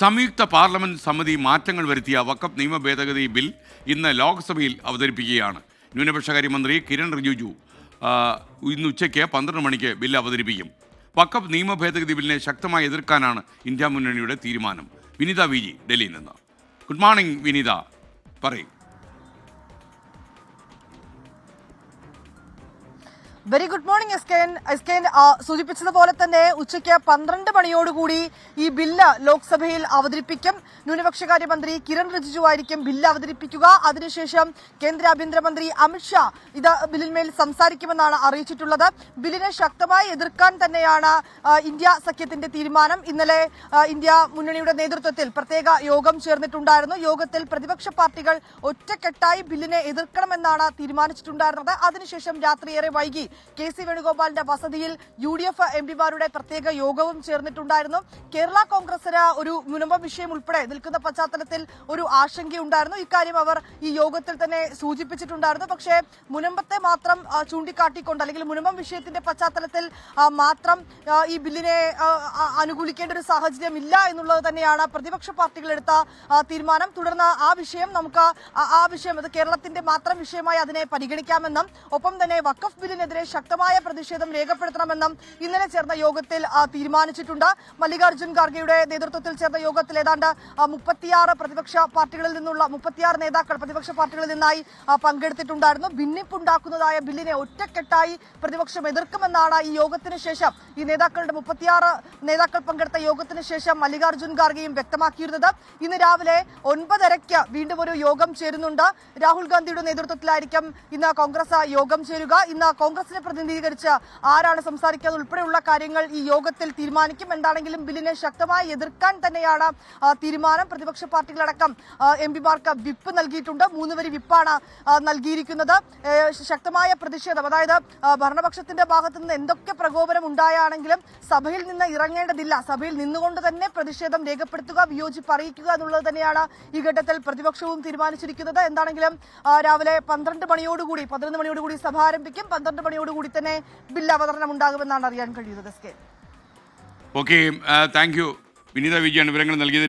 സംയുക്ത പാർലമെന്റ് സമിതി മാറ്റങ്ങൾ വരുത്തിയ വഖഫ് നിയമ ഭേദഗതി ബിൽ ഇന്ന് ലോക്സഭയിൽ അവതരിപ്പിക്കുകയാണ്. ന്യൂനപക്ഷകാര്യ മന്ത്രി കിരൺ റിജിജു ഇന്ന് ഉച്ചയ്ക്ക് 12 മണിക്ക് ബിൽ അവതരിപ്പിക്കും. വഖഫ് നിയമ ഭേദഗതി ബില്ലിനെ ശക്തമായി എതിർക്കാനാണ് ഇന്ത്യ മുന്നണിയുടെ തീരുമാനം. വിനീത വി ജി ഡൽഹിയിൽ നിന്ന്. ഗുഡ് മോർണിംഗ് വിനീത, പറയും. വെരി ഗുഡ് മോർണിംഗ് എസ്കേൻ. സൂചിപ്പിച്ചതുപോലെ തന്നെ ഉച്ചയ്ക്ക് 12 മണിയോടുകൂടി ഈ ബില്ല് ലോക്സഭയിൽ അവതരിപ്പിക്കും. ന്യൂനപക്ഷകാര്യമന്ത്രി കിരൺ റിജിജു ആയിരിക്കും ബില്ല് അവതരിപ്പിക്കുക. അതിനുശേഷം കേന്ദ്ര ആഭ്യന്തരമന്ത്രി അമിത്ഷാ ബില്ലിന്മേൽ സംസാരിക്കുമെന്നാണ് അറിയിച്ചിട്ടുള്ളത്. ബില്ലിനെ ശക്തമായി എതിർക്കാൻ തന്നെയാണ് ഇന്ത്യ സഖ്യത്തിന്റെ തീരുമാനം. ഇന്നലെ ഇന്ത്യ മുന്നണിയുടെ നേതൃത്വത്തിൽ പ്രത്യേക യോഗം ചേർന്നിട്ടുണ്ടായിരുന്നു. യോഗത്തിൽ പ്രതിപക്ഷ പാർട്ടികൾ ഒറ്റക്കെട്ടായി ബില്ലിനെ എതിർക്കണമെന്നാണ് തീരുമാനിച്ചിട്ടുണ്ടായിരുന്നത്. അതിനുശേഷം രാത്രിയേറെ വൈകി KC വേണുഗോപാലിന്റെ വസതിയിൽ UDF MPമാരുടെ പ്രത്യേക യോഗവും ചേർന്നിട്ടുണ്ടായിരുന്നു. കേരള കോൺഗ്രസിന് ഒരു മുനമ്പ വിഷയം ഉൾപ്പെടെ നിൽക്കുന്ന പശ്ചാത്തലത്തിൽ ഒരു ആശങ്കയുണ്ടായിരുന്നു. ഇക്കാര്യം അവർ ഈ യോഗത്തിൽ തന്നെ സൂചിപ്പിച്ചിട്ടുണ്ടായിരുന്നു. പക്ഷേ മുനമ്പത്തെ മാത്രം ചൂണ്ടിക്കാട്ടിക്കൊണ്ട് അല്ലെങ്കിൽ മുനമ്പം വിഷയത്തിന്റെ പശ്ചാത്തലത്തിൽ മാത്രം ഈ ബില്ലിനെ അനുകൂലിക്കേണ്ട ഒരു സാഹചര്യം ഇല്ല എന്നുള്ളത് തന്നെയാണ് പ്രതിപക്ഷ പാർട്ടികൾ എടുത്ത തീരുമാനം. തുടർന്ന് ആ വിഷയം അത് കേരളത്തിന്റെ മാത്രം വിഷയമായി അതിനെ പരിഗണിക്കാമെന്നും ഒപ്പം തന്നെ വഖഫ് ബില്ലിനെതിരെ ശക്തമായ പ്രതിഷേധം രേഖപ്പെടുത്തണമെന്നും ഇന്നലെ ചേർന്ന യോഗത്തിൽ തീരുമാനിച്ചിട്ടുണ്ട്. മല്ലികാർജ്ജുൻ ഖാർഗെയുടെ നേതൃത്വത്തിൽ ചേർന്ന യോഗത്തിൽ ഏതാണ്ട് 36 പ്രതിപക്ഷ പാർട്ടികളിൽ നിന്നുള്ള 36 നേതാക്കൾ പ്രതിപക്ഷ പാർട്ടികളിൽ നിന്നായി പങ്കെടുത്തിട്ടുണ്ടായിരുന്നു. ഭിന്നിപ്പുണ്ടാക്കുന്നതായ ബില്ലിനെ ഒറ്റക്കെട്ടായി പ്രതിപക്ഷം എതിർക്കുമെന്നാണ് ഈ യോഗത്തിന് ശേഷം ഈ നേതാക്കളുടെ 36 നേതാക്കൾ പങ്കെടുത്ത യോഗത്തിന് ശേഷം മല്ലികാർജ്ജുൻ ഖാർഗെയും വ്യക്തമാക്കിയിരുന്നത്. ഇന്ന് രാവിലെ 9:30 വീണ്ടും ഒരു യോഗം ചേരുന്നുണ്ട്. രാഹുൽ ഗാന്ധിയുടെ നേതൃത്വത്തിലായിരിക്കും ഇന്ന് കോൺഗ്രസ് യോഗം ചേരുക. ഇന്ന് കോൺഗ്രസിനെ പ്രതിനിധീകരിച്ച് ആരാണ് സംസാരിക്കുക ഉൾപ്പെടെയുള്ള കാര്യങ്ങൾ ഈ യോഗത്തിൽ തീരുമാനിക്കും. എന്താണെങ്കിലും ബില്ലിനെ ശക്തമായി എതിർക്കാൻ തന്നെയാണ് തീരുമാനം. പ്രതിപക്ഷ പാർട്ടികളടക്കം MPമാർക്ക് വിപ്പ് നൽകിയിട്ടുണ്ട്. 3 വരി വിപ്പാണ് നൽകിയിരിക്കുന്നത്. ശക്തമായ പ്രതിഷേധം, അതായത് ഭരണപക്ഷത്തിന്റെ ഭാഗത്തു നിന്ന് എന്തൊക്കെ പ്രകോപനം ഉണ്ടായാണെങ്കിലും സഭയിൽ നിന്ന് ഇറങ്ങേണ്ടതില്ല, സഭയിൽ നിന്നുകൊണ്ട് തന്നെ പ്രതിഷേധം രേഖപ്പെടുത്തുക, വിയോജിപ്പ് അറിയിക്കുക എന്നുള്ളത് തന്നെയാണ് ഈ ഘട്ടത്തിൽ പ്രതിപക്ഷവും തീരുമാനിച്ചിരിക്കുന്നത്. എന്താണെങ്കിലും രാവിലെ 11 മണിയോടുകൂടി സഭ ആരംഭിക്കും. 12 മണിയോടുകൂടി തന്നെ ബില്ല് അവതരണം ഉണ്ടാകുമെന്നാണ് അറിയാൻ കഴിയുന്നത്. ഓക്കെ, താങ്ക് യു വിനീത വിജയാണ് വിവരങ്ങൾ നൽകിയത്.